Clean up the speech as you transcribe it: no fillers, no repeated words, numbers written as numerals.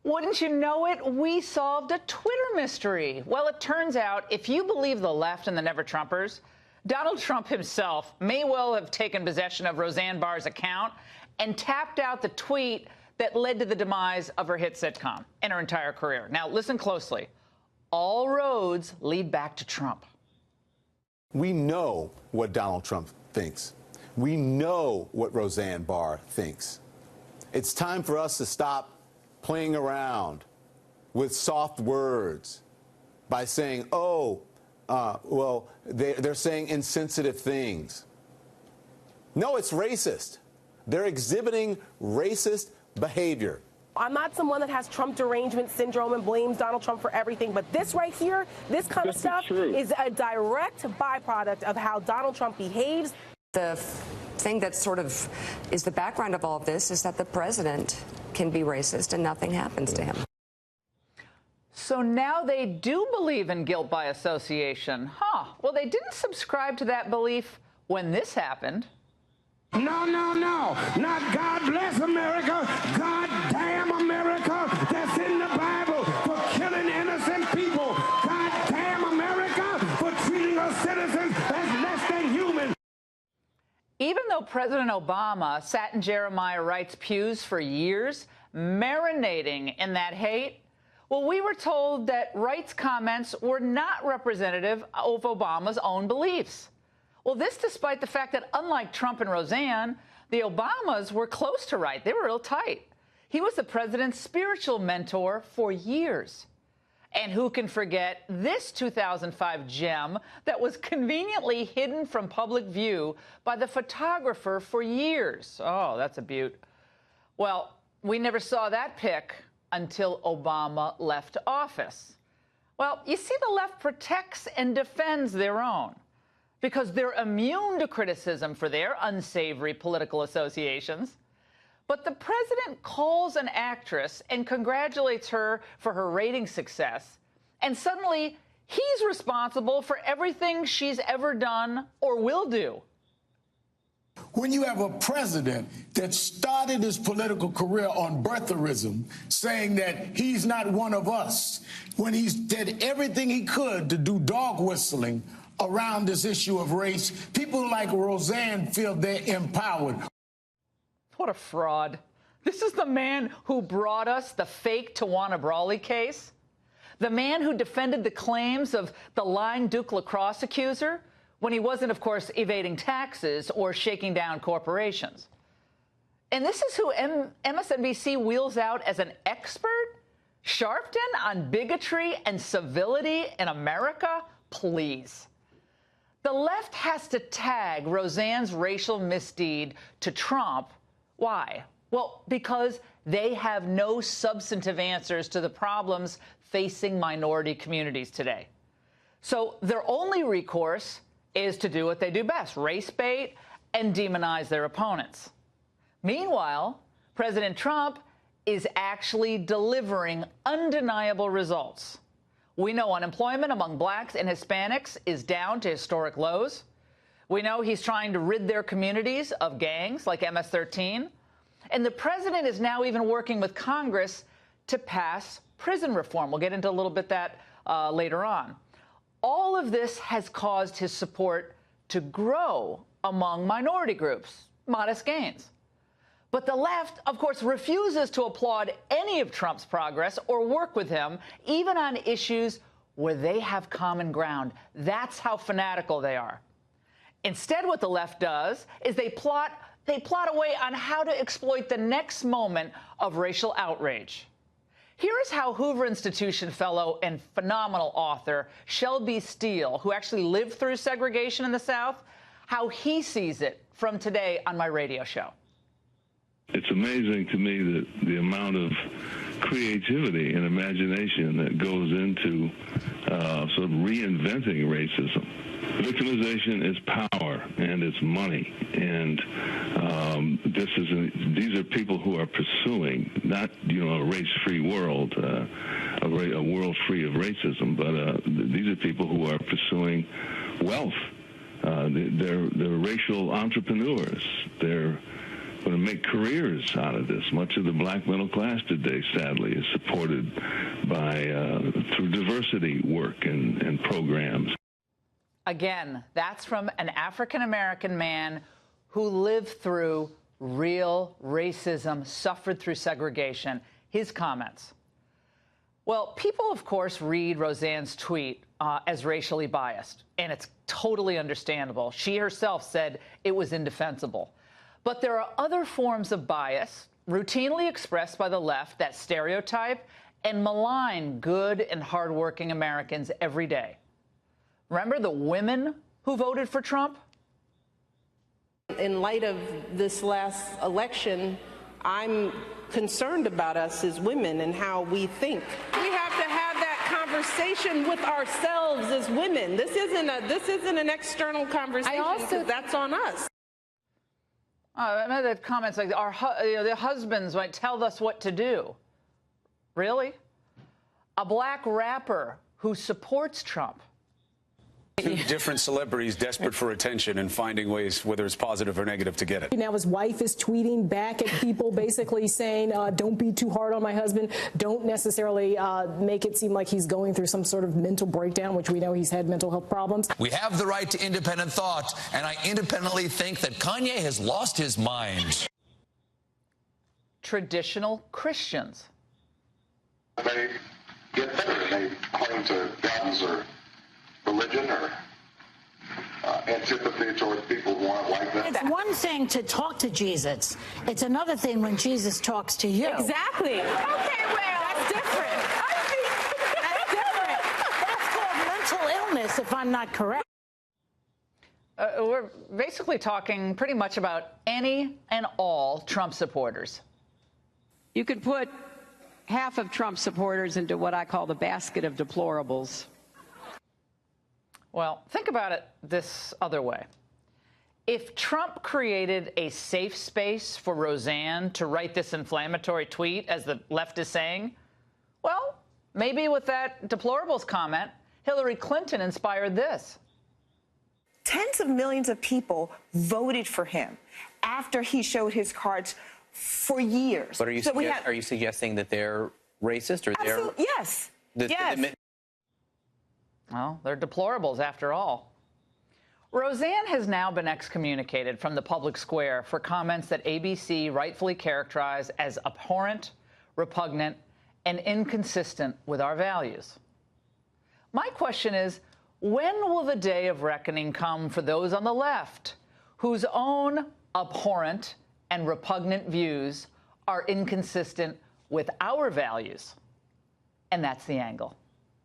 Wouldn't you know it, we solved a Twitter mystery. Well, it turns out, if you believe the left and the Never-Trumpers, Donald Trump himself may well have taken possession of Roseanne Barr's account and tapped out the tweet that led to the demise of her hit sitcom and her entire career. Now, listen closely. All roads lead back to Trump. We know what Donald Trump thinks. We know what Roseanne Barr thinks. It's time for us to stop playing around with soft words by saying, well, they're saying insensitive things. No, it's racist. They're exhibiting racist behavior. I'm not someone that has Trump derangement syndrome and blames Donald Trump for everything, but this right here, this kind of stuff is a direct byproduct of how Donald Trump behaves. The thing that sort of is the background of all of this is that the president can be racist and nothing happens to him. So now they do believe in guilt by association. Well, they didn't subscribe to that belief when this happened. No, no, no. Not God bless America. God damn America. That's in the Bible for killing innocent people. God damn America for treating us citizens as less than human. Even though President Obama sat in Jeremiah Wright's pews for years, marinating in that hate, well, we were told that Wright's comments were not representative of Obama's own beliefs. Well, this despite the fact that, unlike Trump and Roseanne, the Obamas were close to Wright. They were real tight. He was the president's spiritual mentor for years. And who can forget this 2005 gem that was conveniently hidden from public view by the photographer for years? Oh, that's a beaut. Well, we never saw that pic until Obama left office. Well, you see, the left protects and defends their own because they're immune to criticism for their unsavory political associations. But the president calls an actress and congratulates her for her rating success, and suddenly he's responsible for everything she's ever done or will do. When you have a president that started his political career on birtherism, saying that he's not one of us, when he did everything he could to do dog whistling around this issue of race, people like Roseanne feel they're empowered. What a fraud. This is the man who brought us the fake Tawana Brawley case, the man who defended the claims of the lying Duke lacrosse accuser when he wasn't, of course, evading taxes or shaking down corporations. And this is who MSNBC wheels out as an expert? Sharpton on bigotry and civility in America? Please. The left has to tag Roseanne's racial misdeed to Trump. Why? Well, because they have no substantive answers to the problems facing minority communities today. So their only recourse is to do what they do best, race bait and demonize their opponents. Meanwhile, President Trump is actually delivering undeniable results. We know unemployment among blacks and Hispanics is down to historic lows. We know he's trying to rid their communities of gangs like MS-13. And the president is now even working with Congress to pass prison reform. We'll get into a little bit that later on. All of this has caused his support to grow among minority groups, modest gains. But the left, of course, refuses to applaud any of Trump's progress or work with him, even on issues where they have common ground. That's how fanatical they are. Instead, what the left does is they plot a way on how to exploit the next moment of racial outrage. Here is how Hoover Institution fellow and phenomenal author Shelby Steele, who actually lived through segregation in the South, how he sees it from today on my radio show. It's amazing to me that the amount of creativity and imagination that goes into sort of reinventing racism. Victimization is power and it's money, and these are people who are pursuing not a race-free world, a world free of racism, but these are people who are pursuing wealth. They're racial entrepreneurs. They're going to make careers out of this. Much of the black middle class today, sadly, is supported by through diversity work and programs. Again, that's from an African-American man who lived through real racism, suffered through segregation. His comments. Well, people, of course, read Roseanne's tweet as racially biased, and it's totally understandable. She herself said it was indefensible. But there are other forms of bias routinely expressed by the left that stereotype and malign good and hardworking Americans every day. Remember the women who voted for Trump? In light of this last election, I'm concerned about us as women and how we think. We have to have that conversation with ourselves as women. This isn't an external conversation. Because that's on us. The comments like the husbands might tell us what to do. Really? A black rapper who supports Trump. Two different celebrities desperate for attention and finding ways, whether it's positive or negative, to get it. Now his wife is tweeting back at people basically saying, don't be too hard on my husband. Don't necessarily make it seem like he's going through some sort of mental breakdown, which we know he's had mental health problems. We have the right to independent thought, and I independently think that Kanye has lost his mind. Traditional Christians. They get better and they claim to guns or religion or antipathy towards people who aren't like them. It's one thing to talk to Jesus. It's another thing when Jesus talks to you. Exactly. Okay, well, that's different. That's different. That's called mental illness, if I'm not correct. We're basically talking pretty much about any and all Trump supporters. You could put half of Trump supporters into what I call the basket of deplorables. Well, think about it this other way. If Trump created a safe space for Roseanne to write this inflammatory tweet, as the left is saying, well, maybe with that deplorables comment, Hillary Clinton inspired this. Tens of millions of people voted for him after he showed his cards for years. But are you suggesting that they're racist or they're... Yes. Yes. Well, they're deplorables after all. Roseanne has now been excommunicated from the public square for comments that ABC rightfully characterized as abhorrent, repugnant, and inconsistent with our values. My question is, when will the day of reckoning come for those on the left whose own abhorrent and repugnant views are inconsistent with our values? And that's The Angle.